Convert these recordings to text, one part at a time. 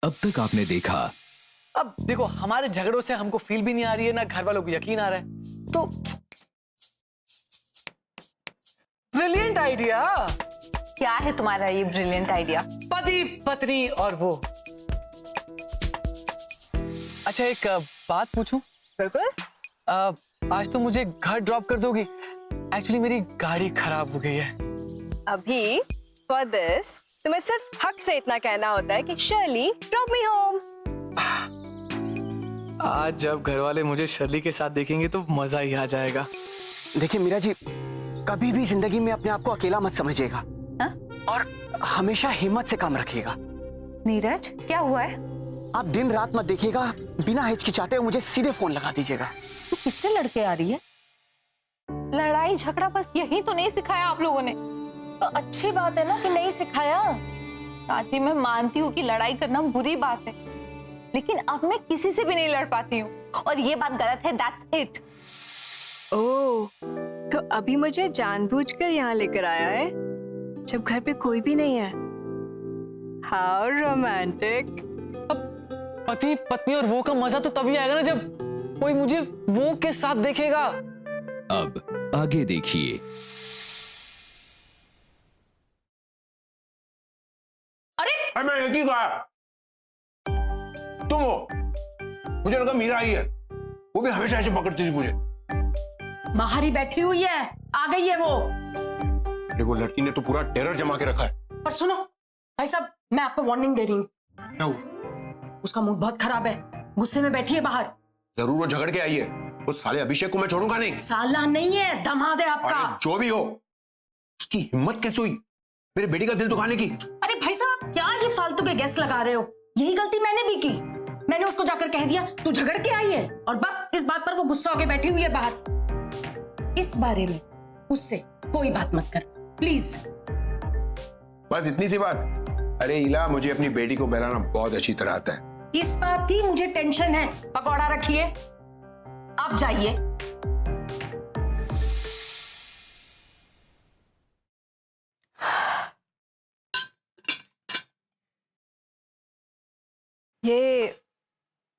अब तक आपने देखा। अब देखो, हमारे झगड़ों से हमको फील भी नहीं आ रही है, ना घर वालों को यकीन आ रहा है, तो ब्रिलियंट आइडिया। क्या है तुम्हारा ये ब्रिलियंट आइडिया? पति पत्नी और वो। अच्छा, एक बात पूछूं? बिल्कुल। आज तो मुझे घर ड्रॉप कर दोगी? एक्चुअली मेरी गाड़ी खराब हो गई है। अभी फॉर दिस तुम्हें सिर्फ हक से इतना कहना होता है कि शर्ली ड्रॉप मी होम। आज जब घर वाले मुझे शर्ली के साथ देखेंगे तो मजा ही आ जाएगा। देखिए मीरा जी, कभी भी जिंदगी में अपने आप को अकेला मत समझिएगा। हाँ? और हमेशा हिम्मत से काम रखिएगा। नीरज, क्या हुआ है? आप दिन रात मत देखिएगा, बिना हिचकिचाते हुए मुझे सीधे फोन लगा दीजिएगा। तू किससे लड़के आ रही है? लड़ाई झगड़ा बस यही तो नहीं सिखाया आप लोगों ने। तो अच्छी बात है ना कि नहीं सिखाया। चाची, मैं मानती हूँ कि लड़ाई करना बुरी बात है, लेकिन अब मैं किसी से भी नहीं लड़ पाती हूँ और ये बात गलत है। That's it. ओह, तो अभी मुझे जानबूझकर यहाँ लेकर आया है जब घर पे कोई भी नहीं है। How romantic. पति पत्नी और वो का मजा तो तभी आएगा ना जब कोई मुझे वो के साथ देखेगा। अब आगे देखिए। अरे मैं एक ही कहा, तुम हो। मुझे लगा मीरा आई है, वो भी हमेशा ऐसे पकड़ती थी मुझे। बाहर ही बैठी हुई है, आ गई है वो। अरे वो लड़की ने तो पूरा टेरर जमा के रखा है। पर सुनो भाई साहब, मैं आपको वार्निंग दे रही हूँ। क्या हुआ? उसका मूड बहुत खराब है, गुस्से में बैठी है बाहर। जरूर वो झगड़ के आई है। वो साले अभिषेक को मैं छोड़ूंगा नहीं। साला नहीं है, दामाद है आपका। अरे जो भी हो, उसकी हिम्मत कैसे हुई मेरे बेटी का दिल दुखाने की? अरे भाई साहब, क्या ये फालतू के गैस लगा रहे हो? यही गलती मैंने भी की। मैंने उसको जाकर कह दिया तू झगड़ के आई है, और बस इस बात पर वो गुस्सा होकर बैठी हुई है बाहर। इस बारे में उससे कोई बात मत कर प्लीज। बस इतनी सी बात। अरे इला, मुझे अपनी बेटी को बहलाना बहुत अच्छी तरह आता है। इस बात की मुझे टेंशन है। पकौड़ा रखिए, आप जाइए। ये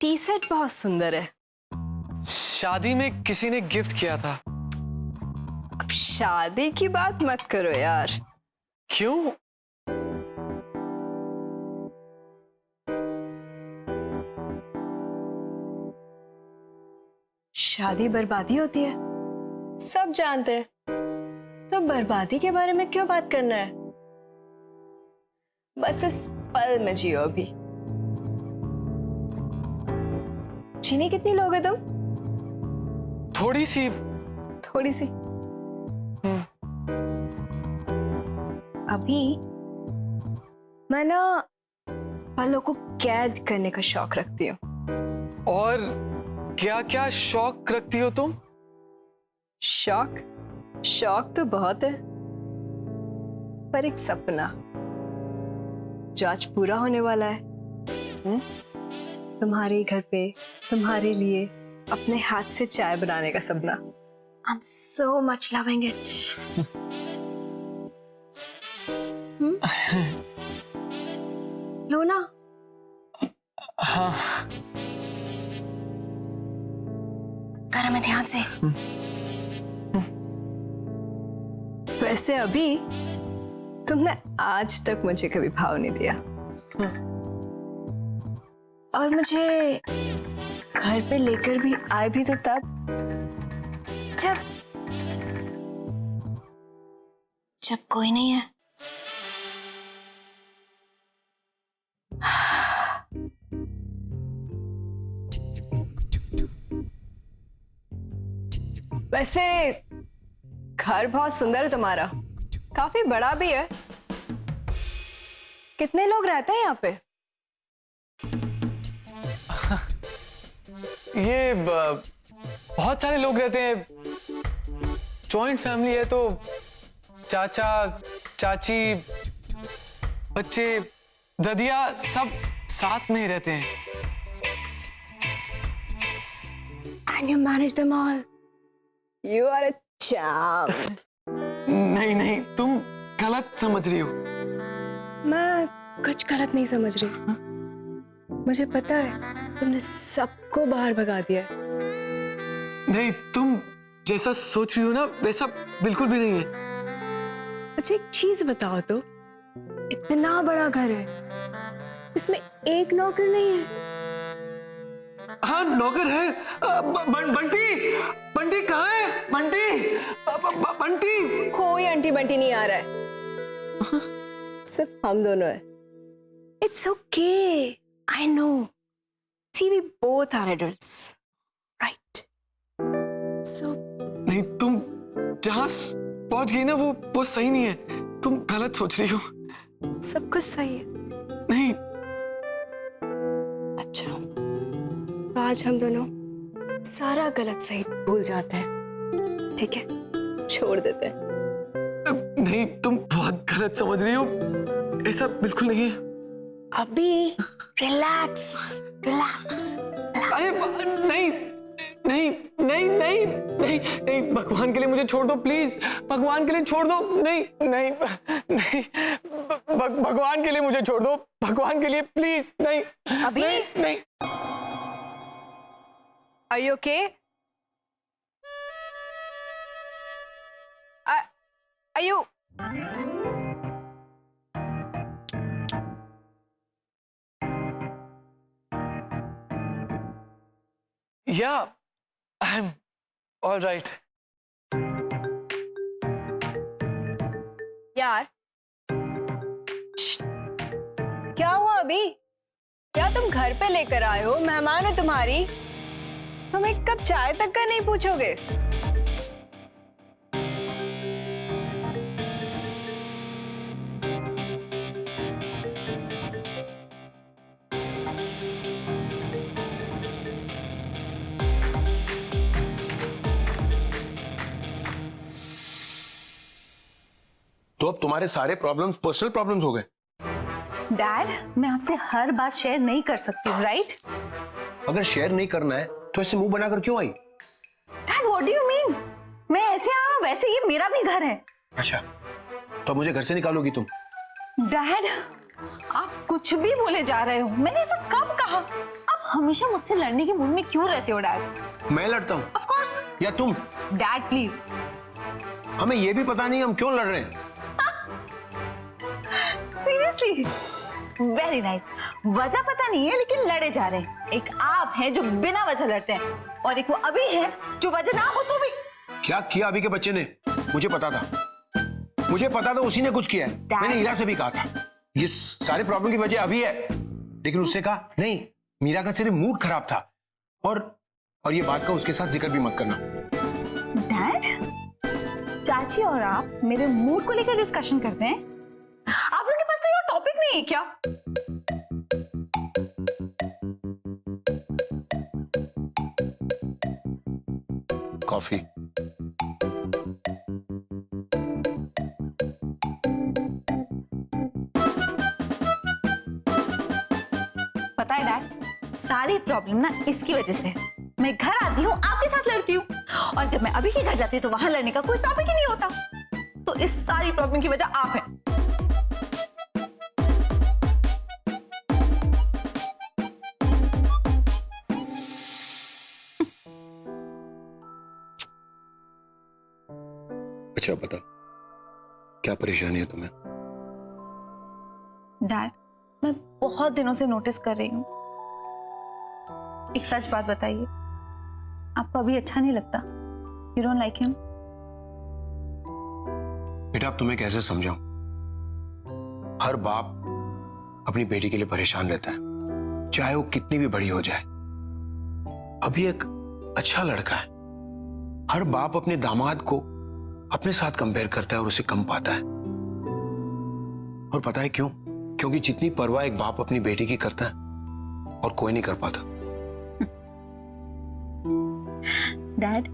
टी सेट बहुत सुंदर है। शादी में किसी ने गिफ्ट किया था। अब शादी की बात मत करो यार। क्यों? शादी बर्बादी होती है, सब जानते हैं। तो बर्बादी के बारे में क्यों बात करना है? बस इस पल में जियो अभी। चीनी कितनी लोगे तुम? थोड़ी सी। थोड़ी सी। अभी मैं ना पलों को कैद करने का शौक रखती हूँ। और क्या क्या शौक रखती हो तुम? शौक शौक तो बहुत है, पर एक सपना जो आज पूरा होने वाला है। तुम्हारे घर पे तुम्हारे लिए अपने हाथ से चाय बनाने का सपना। I'm so much loving it. लो ना। हाँ। करो मैं ध्यान से। वैसे अभी तुमने आज तक मुझे कभी भाव नहीं दिया, और मुझे घर पे लेकर भी आए भी तो तब जब कोई नहीं है। वैसे घर बहुत सुंदर है तुम्हारा, काफी बड़ा भी है। कितने लोग रहते हैं यहाँ पे? ये बहुत सारे लोग रहते हैं। जॉइंट फैमिली है, तो चाचा चाची बच्चे ददिया सब साथ में ही रहते हैं। And you manage them all. You are a champ. नहीं नहीं, तुम गलत समझ रही हो। मैं कुछ गलत नहीं समझ रही। मुझे पता है तुमने सबको बाहर भगा दिया है। नहीं, तुम जैसा सोच रही हो ना वैसा बिल्कुल भी नहीं है। अच्छा एक चीज बताओ तो, इतना बड़ा घर है, इसमें एक नौकर नहीं है? हाँ नौकर है। बंटी, बंटी कहाँ है? बंटी, बंटी। कोई आंटी बंटी नहीं आ रहा है, सिर्फ हम दोनों है। It's okay, I know, see we both are adults, right? So नहीं, तुम जहाँ पहुंच गई ना वो सही नहीं है। तुम गलत सोच रही हो। सब कुछ सही है। नहीं, अच्छा तो आज हम दोनों सारा गलत सही भूल जाते हैं, ठीक है? छोड़ देते हैं। नहीं, तुम बहुत गलत समझ रही हो, ऐसा बिल्कुल नहीं है। अभी रिलैक्स, रिलैक्स। अरे नहीं नहीं नहीं नहीं नहीं नहीं, भगवान के लिए मुझे छोड़ दो प्लीज, भगवान के लिए छोड़ दो। नहीं नहीं नहीं, भगवान के लिए मुझे छोड़ दो, भगवान के लिए प्लीज। नहीं अभी नहीं, नहीं। Are you okay? Are you? Yeah, I'm all right. यार क्या हुआ अभी? क्या तुम घर पे लेकर आए हो? मेहमान है तुम्हारी, तुम एक कप चाय तक का नहीं पूछोगे? तो अब तुम्हारे सारे प्रॉब्लम्स पर्सनल प्रॉब्लम्स हो गए? डैड, मैं आपसे हर बात शेयर नहीं कर सकती हूँ, राइट? अगर शेयर नहीं करना है तो ऐसे मुंह बनाकर क्यों आई? Dad, what do you mean? मैं ऐसे आया, वैसे ये मेरा भी घर है। अच्छा, तो मुझे घर से निकालोगी तुम? डैड, आप कुछ भी बोले जा रहे हो। मैंने ऐसा कब कहा? आप हमेशा मुझसे लड़ने के मूड में क्यों रहते हो डैड? मैं लड़ता हूँ? Of course. या तुम? Dad please. हमें ये भी पता नहीं हम क्यों लड़ रहे हैं। सीरियसली? Very nice. वजह पता नहीं है लेकिन लड़े जा रहे हैं। एक आप हैं जो बिना वजह लड़ते हैं और एक वो अभी है जो वजह ना हो तो भी। क्या किया अभी के बच्चे ने? मुझे पता था, मुझे पता था उसी ने कुछ किया है। मैंने हीरा से भी कहा था ये सारे प्रॉब्लम की वजह अभी है, लेकिन उससे कहा नहीं, मीरा का सिर्फ मूड खराब था। और ये बात का उसके साथ जिक्र भी मत करना। डैड, चाची और आप मेरे मूड को लेकर डिस्कशन करते हैं? आप लोगों के पास कोई और टॉपिक नहीं है क्या? कॉफी। पता है डैड, सारी प्रॉब्लम ना इसकी वजह से है। मैं घर आती हूँ, आपके साथ लड़ती हूँ, और जब मैं अभी के घर जाती हूँ तो वहां लड़ने का कोई टॉपिक ही नहीं होता। तो इस सारी प्रॉब्लम की वजह आप हैं। अच्छा बता, क्या परेशानी है तुम्हें? डैड, मैं बहुत दिनों से नोटिस कर रही हूँ। एक सच बात बताइए, आपको अभी अच्छा नहीं लगता? You don't like him? बेटा अब तुम्हें कैसे समझाऊं? हर बाप अपनी बेटी के लिए परेशान रहता है, चाहे वो कितनी भी बड़ी हो जाए। अभी एक अच्छा लड़का है, हर बाप अपने दामाद को अपने साथ कंपेयर करता है और उसे कम पाता है। और पता है क्यों? क्योंकि जितनी परवाह एक बाप अपनी बेटी की करता है और कोई नहीं कर पाता। डैड,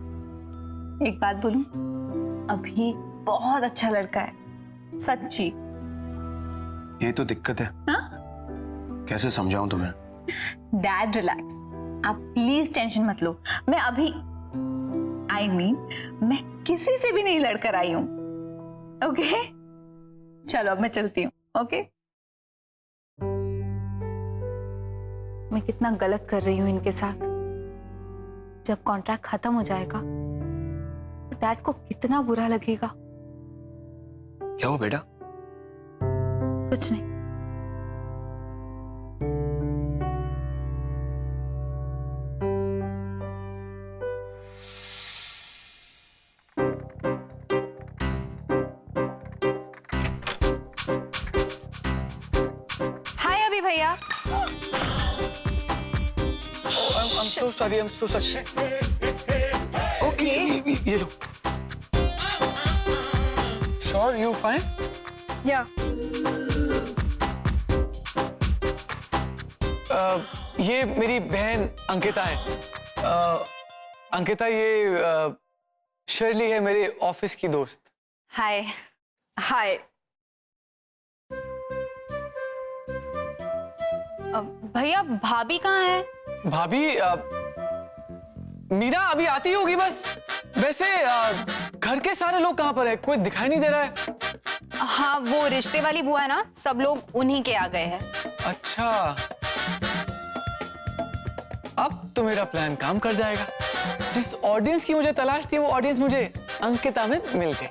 एक बात बोलूं, अभी बहुत अच्छा लड़का है, सच्ची। ये तो दिक्कत है। हाँ? कैसे समझाऊं तुम्हें? डैड रिलैक्स, आप प्लीज टेंशन मत लो। मैं अभी मैं किसी से भी नहीं लड़कर आई हूं। ओके? चलो अब मैं चलती हूँ। ओके? मैं कितना गलत कर रही हूँ इनके साथ। जब कॉन्ट्रैक्ट खत्म हो जाएगा तो डैड को कितना बुरा लगेगा। क्या हो बेटा? कुछ नहीं। हाय अभी भैया। I'm so sorry, I'm so sorry. Okay, ये लो। Sure, you fine? या ये मेरी बहन अंकिता है। अंकिता, ये शर्ली है, मेरे ऑफिस की दोस्त। हाय। हाय। भैया भाभी कहाँ है? भाभी मीरा अभी आती होगी बस। वैसे घर के सारे लोग कहाँ पर है? कोई दिखाई नहीं दे रहा है। हाँ, वो रिश्ते वाली बुआ है ना, सब लोग उन्हीं के आ गए हैं। अच्छा, अब तो मेरा प्लान काम कर जाएगा। जिस ऑडियंस की मुझे तलाश थी वो ऑडियंस मुझे अंकिता में मिल गई।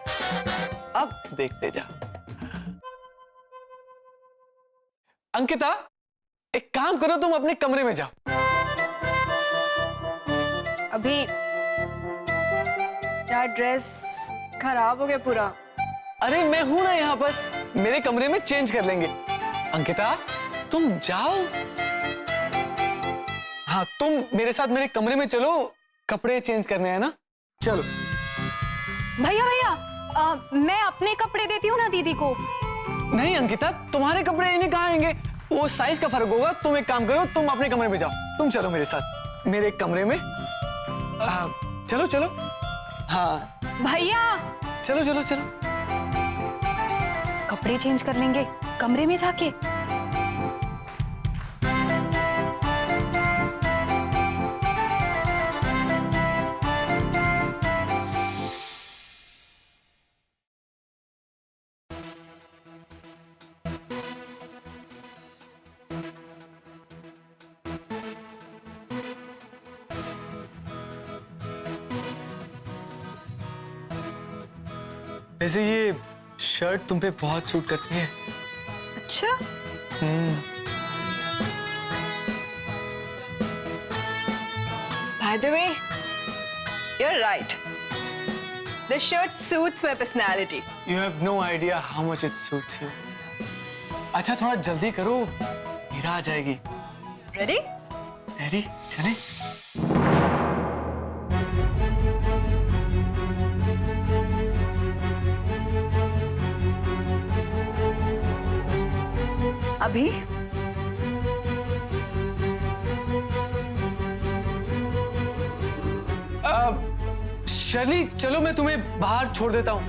अब देखते जाओ। अंकिता, एक काम करो, तुम अपने कमरे में जाओ। अभी यार ड्रेस खराब हो गया पूरा। अरे मैं हूं ना यहाँ पर, मेरे कमरे में चेंज कर लेंगे। अंकिता, तुम जाओ। हाँ, तुम मेरे साथ मेरे कमरे में चलो, कपड़े चेंज करने हैं ना। चलो। भैया भैया, मैं अपने कपड़े देती हूँ ना दीदी को। नहीं अंकिता, तुम्हारे कपड़े इन्हें कहाँ आएंगे? वो साइज का फर्क होगा। तुम एक काम करो, तुम अपने कमरे में जाओ। तुम चलो मेरे साथ मेरे कमरे में। चलो चलो। हाँ भैया, चलो चलो चलो। कपड़े चेंज कर लेंगे कमरे में जाके। वैसे ये शर्ट तुम पे बहुत सूट करती है। अच्छा, By the way, you're right. The shirt suits my personality. You have no idea how much it suits you. अच्छा, थोड़ा जल्दी करो, मीरा आ जाएगी। Ready? रेडी, चले। अभी शर्ली, चलो मैं तुम्हें बाहर छोड़ देता हूँ।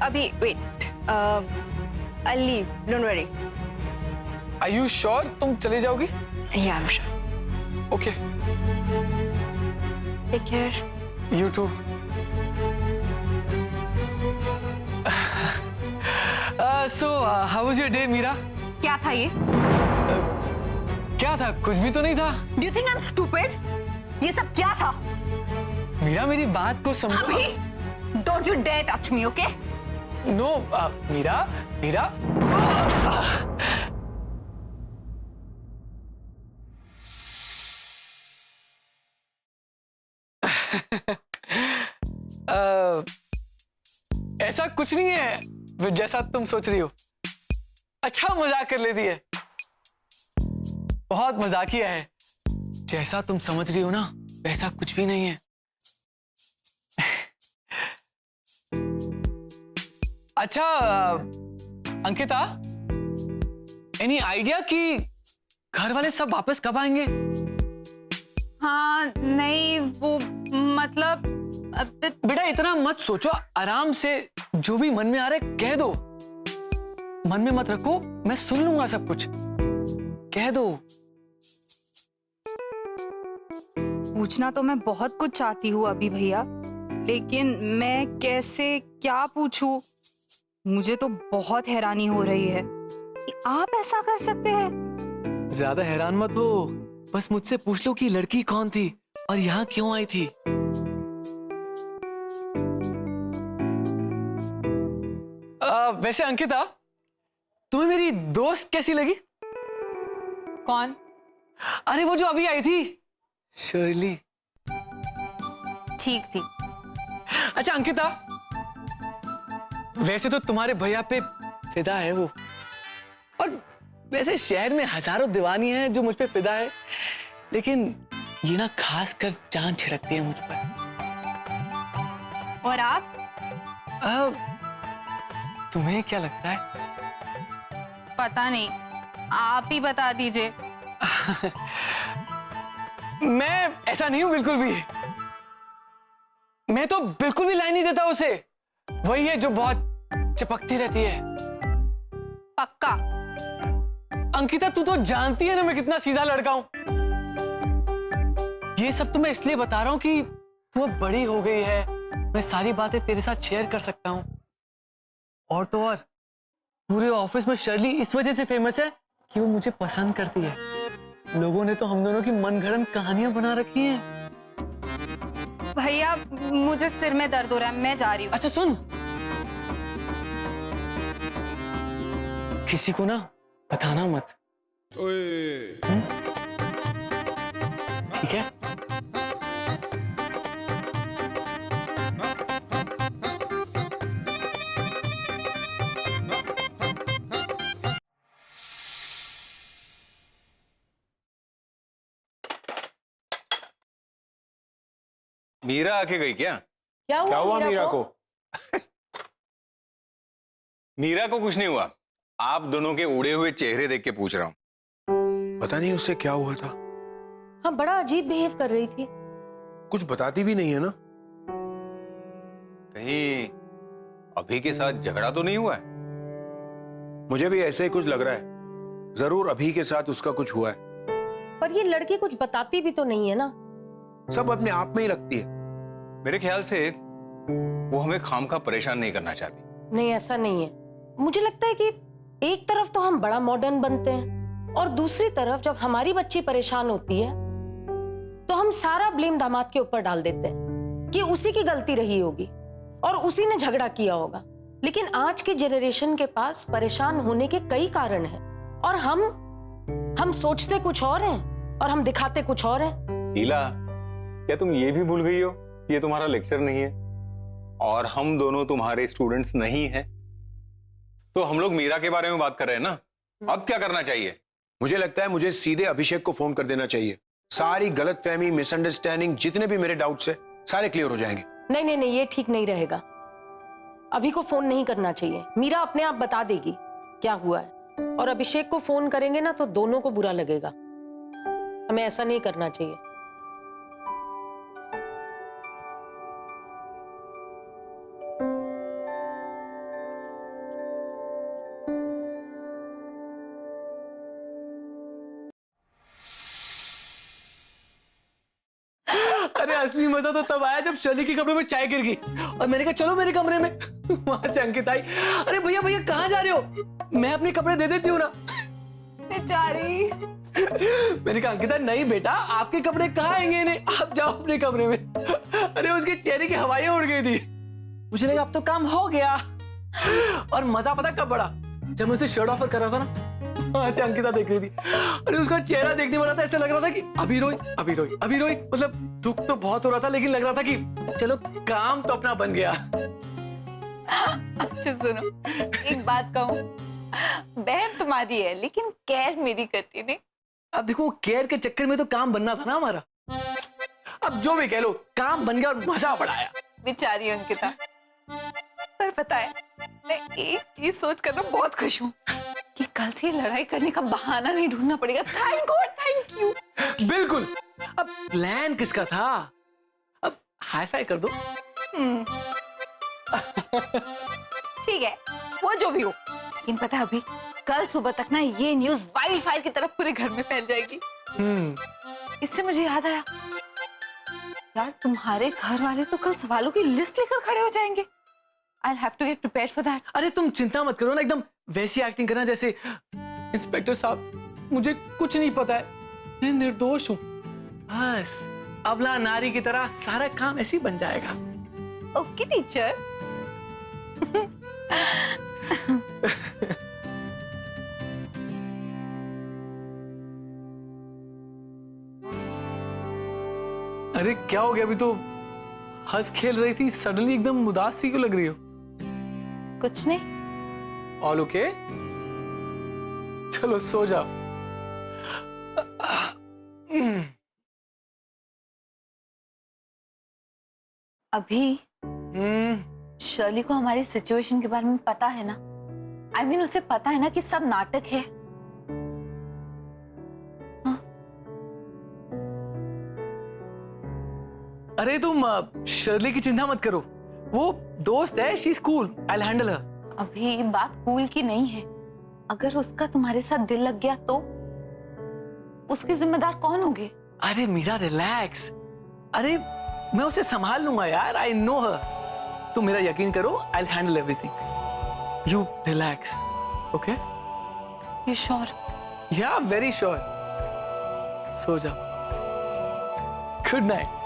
अभी wait. I'll leave. Don't worry. Are you sure तुम चली जाओगी? Yeah, I'm sure. Okay, Take care. you too. So, how was your day, Meera? क्या था ये? क्या था? कुछ भी तो नहीं था। Do you think I'm stupid? ये सब क्या था? मीरा, मेरी बात को समझो। अभी don't you dare touch me, okay? No, Meera, Meera. ऐसा कुछ नहीं है जैसा तुम सोच रही हो। अच्छा मजाक कर लेती है। बहुत मजाकिया है। जैसा तुम समझ रही हो ना, वैसा कुछ भी नहीं है। अच्छा अंकिता, एनी आइडिया कि घर वाले सब वापस कब आएंगे? हाँ नहीं, वो मतलब बेटा इतना मत सोचो, आराम से जो भी मन में आ रहा है कह दो। मन में मत रखो, मैं सुन लूंगा सब कुछ। कह दो। पूछना तो मैं बहुत कुछ चाहती हूँ अभी भैया, लेकिन मैं कैसे क्या पूछूं? मुझे तो बहुत हैरानी हो रही है। कि आप ऐसा कर सकते हैं? ज्यादा हैरान मत हो, बस मुझसे पूछ लो कि लड़की कौन थी और यहाँ क्यों आई थी। वैसे अंकिता, तुम्हें मेरी दोस्त कैसी लगी? कौन? अरे वो जो अभी आई थी, शर्ली। ठीक थी। अच्छा अंकिता, वैसे तो तुम्हारे भैया पे फिदा है वो, और वैसे शहर में हजारों दीवानी हैं जो मुझ पे फिदा है, लेकिन ये ना खास कर जान छिड़कती है मुझ पर। और आप? तुम्हें क्या लगता है? पता नहीं, आप ही बता दीजिए। मैं ऐसा नहीं हूं बिल्कुल भी। मैं तो बिल्कुल भी लाइन नहीं देता उसे। वही है जो बहुत चिपकती रहती है। पक्का? अंकिता, तू तो जानती है ना मैं कितना सीधा लड़का हूं। ये सब तो मैं इसलिए बता रहा हूं कि तू अब बड़ी हो गई है, मैं सारी बातें तेरे साथ शेयर कर सकता हूं। और तो और पूरे ऑफिस में शर्ली इस वजह से फेमस है कि वो मुझे पसंद करती है। लोगों ने तो हम दोनों की मनगढ़ंत कहानियां बना रखी हैं। भैया मुझे सिर में दर्द हो रहा है, मैं जा रही हूँ। अच्छा सुन, किसी को ना बताना मत, ठीक है? मीरा आके गई क्या? क्या हुआ मीरा को? मीरा को कुछ नहीं हुआ, आप दोनों के उड़े हुए चेहरे देख के पूछ रहा हूं। पता नहीं उससे क्या हुआ था, हाँ बड़ा अजीब बिहेव कर रही थी। कुछ बताती भी नहीं है ना। कहीं अभी के साथ झगड़ा तो नहीं हुआ है? मुझे भी ऐसे ही कुछ लग रहा है, जरूर अभी के साथ उसका कुछ हुआ है। पर ये लड़की कुछ बताती भी तो नहीं है ना। सब अपने आप में ही रखती है। मेरे ख्याल से वो हमें खामखा परेशान नहीं करना चाहती। नहीं ऐसा नहीं है, मुझे लगता है कि एक तरफ तो हम बड़ा मॉडर्न बनते हैं और दूसरी तरफ जब हमारी बच्ची परेशान होती है तो हम सारा ब्लेम दामाद के ऊपर डाल देते हैं कि उसी की गलती रही होगी और उसी ने झगड़ा किया होगा। लेकिन आज की जनरेशन के पास परेशान होने के कई कारण हैं और हम सोचते कुछ और हैं और हम दिखाते कुछ और हैं। हीला, क्या तुम ये भी भूल गई हो कि ये तुम्हारा लेक्चर नहीं है और हम दोनों तुम्हारे स्टूडेंट्स नहीं हैं? तो हम लोग मीरा के बारे में बात कर रहे हैं ना, अब क्या करना चाहिए? मुझे लगता है मुझे सीधे अभिषेक को फोन कर देना चाहिए। सारी गलतफहमी, मिसअंडरस्टैंडिंग, जितने भी मेरे डाउट्स है सारे क्लियर हो जाएंगे। नहीं नहीं नहीं, ये ठीक नहीं रहेगा। अभी को फोन नहीं करना चाहिए, मीरा अपने आप बता देगी क्या हुआ है। और अभिषेक को फोन करेंगे ना तो दोनों को बुरा लगेगा। हमें ऐसा नहीं करना चाहिए। अरे असली मजा तो तब आया जब शर्ली के कपड़े में चाय गिर गई और मैंने कहा चलो मेरे कमरे में। वहां से अंकिता आई, अरे भैया भैया कहाँ जा रहे हो? मैं अपने कपड़े दे देती हूँ ना। बेचारी। मैंने कहा अंकिता नहीं बेटा, आपके कपड़े कहाँ आएंगे इन्हें, आप जाओ अपने कमरे में। अरे उसके चेहरे की हवाइयां उड़ गई थी। मुझे लगा अब तो काम हो गया। और मजा पता कब बढ़ा, जब मैं उसे शर्ट ऑफर कर रहा था ना, वहां से अंकिता देख रही थी। अरे उसका चेहरा देखने वाला था, ऐसा लग रहा था कि अभी रोई अभी रोई अभी रोई। मतलब दुख तो बहुत हो रहा था लेकिन लग रहा था कि चलो काम तो अपना बन गया। अच्छा सुनो, एक बात कहूँ, बहन तुम्हारी है लेकिन केयर मेरी करती नहीं। अब देखो केयर के चक्कर में तो काम बनना था ना हमारा। अब जो भी कह लो, काम बन गया और मजा बढ़ाया। बेचारी अंकिता। पर पता है, मैं एक चीज सोच कर ना बहुत खुश हूँ कि कल से लड़ाई करने का बहाना नहीं ढूंढना पड़ेगा। Thank God, thank you. बिल्कुल। अब प्लान किसका था? अब हाई फाई कर दो। ठीक है, वो जो भी हो, लेकिन पता है अभी कल सुबह तक ना ये न्यूज वाइल्ड फायर की तरह पूरे घर में फैल जाएगी। इससे मुझे याद आया, यार तुम्हारे घर वाले तो कल सवालों की लिस्ट लेकर खड़े हो जाएंगे। I'll have to get prepared for that. अरे तुम चिंता मत करो ना, एकदम वैसी एक्टिंग करना जैसे इंस्पेक्टर साहब, मुझे कुछ नहीं पता है, मैं निर्दोष हूँ। बस अबला नारी की तरह सारा काम ऐसे ही बन जाएगा। Okay teacher. अरे क्या हो गया? अभी तो हंस खेल रही थी, सडनली एकदम उदास सी क्यों लग रही हो? कुछ नहीं। All okay? चलो सो जाओ। अभी शर्ली को हमारी सिचुएशन के बारे में पता है ना? I mean, उसे पता है ना कि सब नाटक है। अरे तुम शर्ली की चिंता मत करो, वो दोस्त है, she is cool, I will handle हर। अभी बात कूल की नहीं है। अगर उसका तुम्हारे साथ दिल लग गया तो उसके जिम्मेदार कौन होंगे? अरे मीरा रिलैक्स, अरे मैं उसे संभाल लूंगा यार, आई नो हर। तुम मेरा यकीन करो, I will handle everything. You relax, okay? You sure? या वेरी श्योर। सो जाओ। Good night.